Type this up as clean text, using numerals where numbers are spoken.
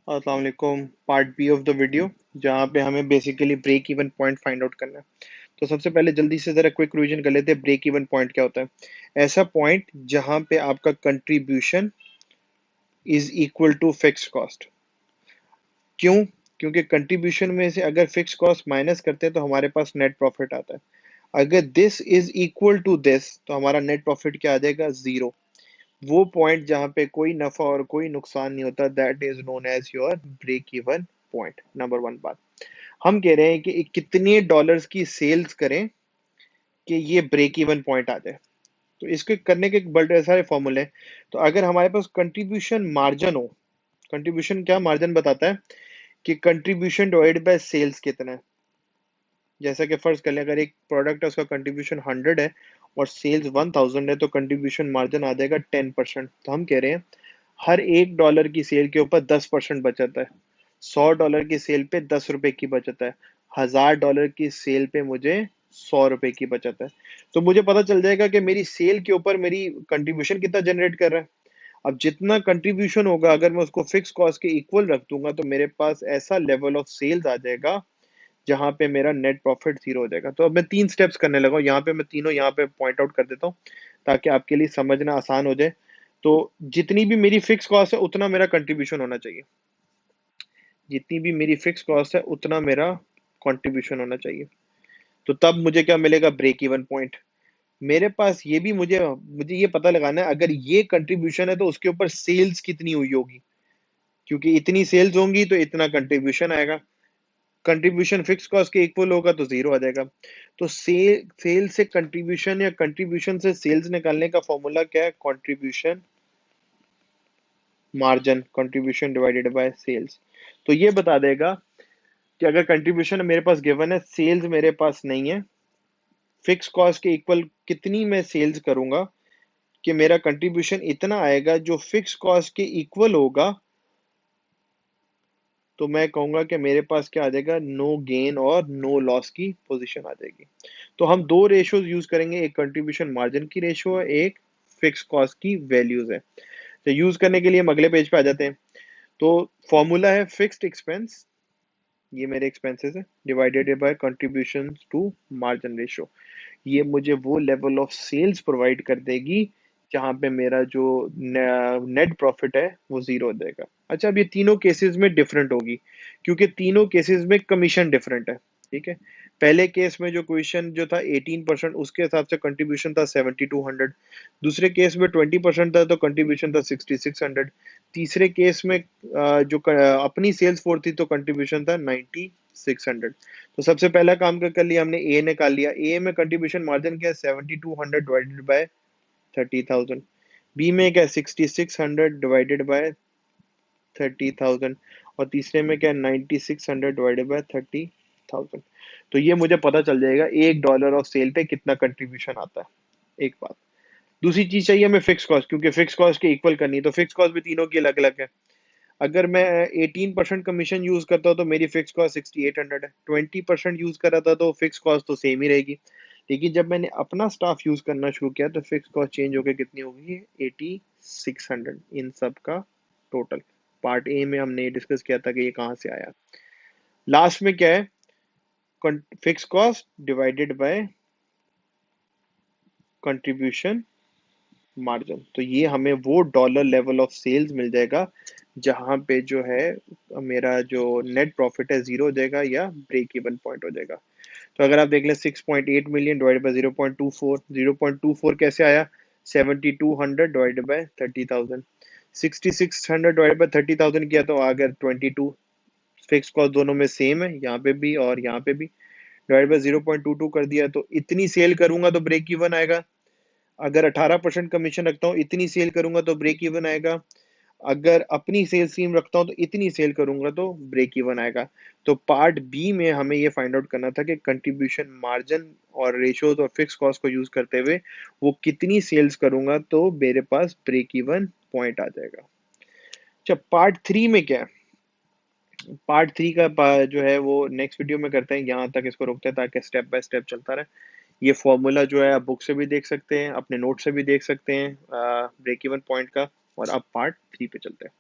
अस्सलाम वालेकुम। Part B of the video, जहाँ पे हमें basically break even point find out करना है। तो सबसे पहले जल्दी से जरा क्विक रिवीजन कर लेते हैं। ब्रेक इवन पॉइंट क्या होता है? ऐसा पॉइंट जहाँ पे आपका contribution is equal to fix cost. क्यों? क्योंकि कंट्रीब्यूशन में से अगर फिक्स कॉस्ट माइनस करते हैं तो हमारे पास नेट प्रॉफिट आता है। अगर this is equal to this तो हमारा नेट प्रॉफिट क्या आ जाएगा? जीरो। वो पॉइंट जहां पे कोई नफा और कोई नुकसान नहीं होता, that is known as your break even point. Number one बात, हम कह रहे हैं कि कितने डॉलर्स की सेल्स करें कि ये ब्रेक इवन पॉइंट आ जाए। तो इसके करने के बड़े सारे फॉर्मूले हैं। तो अगर हमारे पास कंट्रीब्यूशन मार्जिन हो, कंट्रीब्यूशन क्या मार्जिन बताता है कि कंट्रीब्यूशन डिवाइड बाय सेल्स कितना है। जैसा कि फर्ज कर लें अगर एक प्रोडक्ट है उसका कंट्रीब्यूशन 100 है और सेल्स 1000 है तो कंट्रीब्यूशन मार्जिन आ जाएगा 10%। तो हम कह रहे हैं हर $1 की सेल के ऊपर 10% बचत है। $100 की सेल पे 10 रुपए की बचत है। $1000 की सेल पे मुझे 100 रुपए की बचत है। तो मुझे पता चल जाएगा कि मेरी सेल के ऊपर मेरी कंट्रीब्यूशन कितना जनरेट कर रहा है। अब जितना कंट्रीब्यूशन होगा अगर मैं उसको फिक्स कॉस्ट के इक्वल रख दूंगा तो मेरे पास ऐसा लेवल ऑफ सेल्स आ जाएगा जहां पे मेरा नेट प्रॉफिट जीरो हो जाएगा। तो अब मैं 3 स्टेप्स करने लगा हूँ। यहाँ पे मैं तीनों यहाँ पे पॉइंट आउट कर देता हूँ ताकि आपके लिए समझना आसान हो जाए। तो जितनी भी मेरी फिक्स कॉस्ट है उतना मेरा कंट्रीब्यूशन होना चाहिए। जितनी भी मेरी फिक्स कॉस्ट है उतना मेरा कंट्रीब्यूशन होना चाहिए। तो तब मुझे क्या मिलेगा? Break even point. मेरे पास ये भी मुझे मुझे ये पता लगाना है अगर ये कंट्रीब्यूशन है तो उसके ऊपर सेल्स कितनी हुई होगी, क्योंकि इतनी सेल्स होंगी तो इतना कंट्रीब्यूशन आएगा। कंट्रीब्यूशन फिक्स कॉस्ट के इक्वल होगा तो जीरो आ जाएगा। तो सेल से कंट्रीब्यूशन या कंट्रीब्यूशन से सेल्स निकालने का फॉर्मूला क्या है? Contribution margin, contribution divided by sales. तो ये बता देगा कि अगर कंट्रीब्यूशन मेरे पास गिवन है, सेल्स मेरे पास नहीं है, फिक्स कॉस्ट के इक्वल कितनी मैं सेल्स करूंगा कि मेरा कंट्रीब्यूशन इतना आएगा जो फिक्स कॉस्ट के इक्वल होगा, तो मैं कहूंगा कि मेरे पास क्या आ जाएगा? नो गेन और नो लॉस की पोजीशन आ जाएगी। तो हम दो रेशियोज यूज करेंगे, एक कंट्रीब्यूशन मार्जिन की रेशियो है, एक फिक्स कॉस्ट की वैल्यूज है। तो यूज करने के लिए हम अगले पेज पे आ जाते हैं। तो फॉर्मूला है फिक्स्ड एक्सपेंस, ये मेरे एक्सपेंसेस है, divided by contribution to margin ratio. ये मुझे वो लेवल ऑफ सेल्स प्रोवाइड कर देगी जहां पे मेरा जो नेट प्रॉफिट है वो जीरो हो जाएगा। अच्छा, अब ये तीनों केसेस में डिफरेंट होगी क्योंकि तीनों केसेस में कमीशन डिफरेंट है। ठीक है, पहले केस में जो क्वेश्चन जो था 18%, उसके हिसाब से कंट्रीब्यूशन था 7200। दूसरे केस में 20% था तो कंट्रीब्यूशन था 6600। तीसरे केस में जो अपनी सेल्स फोर्स थी तो कंट्रीब्यूशन था 9600। तो सबसे पहला काम क्या कर लिया हमने? ए निकाल लिया। ए में कंट्रीब्यूशन मार्जिन क्या है? 7200 डिवाइडेड बाय 30,000। बी में क्या है? 6600 डिवाइडेड बाय 30,000। और तीसरे में क्या है? 9600 डिवाइडेड बाय 30,000। तो ये मुझे पता चल जाएगा $1 ऑफ सेल पे कितना कंट्रीब्यूशन आता है। एक बात। दूसरी चीज चाहिए हमें फिक्स कॉस्ट, क्योंकि फिक्स कॉस्ट के इक्वल करनी है। तो फिक्स कॉस्ट भी तीनों की अलग अलग है। अगर मैं 18% कमीशन यूज करता हूँ तो मेरी फिक्स कॉस्ट 6800 है। 20% यूज कर रहा था तो फिक्स कॉस्ट तो सेम ही रहेगी। लेकिन जब मैंने अपना स्टाफ यूज करना शुरू किया तो फिक्स कॉस्ट चेंज होकर कितनी हो गई? 8600। इन सब का टोटल पार्ट ए में हमने डिस्कस किया था कि ये कहाँ से आया। लास्ट में क्या है? Fix cost divided by contribution margin. तो ये हमें वो डॉलर लेवल ऑफ सेल्स मिल जाएगा जहां पे जो है मेरा जो नेट प्रॉफिट है जीरो हो जाएगा या ब्रेक इवन पॉइंट हो जाएगा। तो अगर आप देख लें 6.8 मिलियन डिवाइड बाय 0.24, 0.24 कैसे आया? 7200 डिवाइडेड बाय 30,000। 6600 डिवाइड बाय 30,000 किया तो आ गया 22। फिक्स कॉस्ट दोनों में सेम है, यहाँ पे भी और यहाँ पे भी। डिवाइड बाय 0.22 कर दिया तो इतनी सेल करूंगा तो ब्रेक इवन आएगा। अगर 18% कमीशन रखता हूँ इतनी सेल करूंगा तो ब्रेक इवन आएगा। अगर अपनी सेल स्कीम रखता हूँ तो इतनी सेल करूंगा तो ब्रेक इवन आएगा। तो पार्ट बी में हमें ये फाइंड आउट करना था कि कंट्रीब्यूशन मार्जिन और रेशियोज और फिक्स कॉस्ट को यूज करते हुए वो कितनी सेल्स करूंगा तो मेरे पास ब्रेक इवन पॉइंट आ जाएगा। अच्छा, पार्ट थ्री में क्या है? पार्ट थ्री का जो है वो नेक्स्ट वीडियो में करते हैं। यहाँ तक इसको रोकते हैं ताकि स्टेप बाय स्टेप चलता रहे। ये फॉर्मूला जो है आप बुक से भी देख सकते हैं, अपने नोट से भी देख सकते हैं ब्रेक इवन पॉइंट का। और अब पार्ट थ्री पे चलते हैं।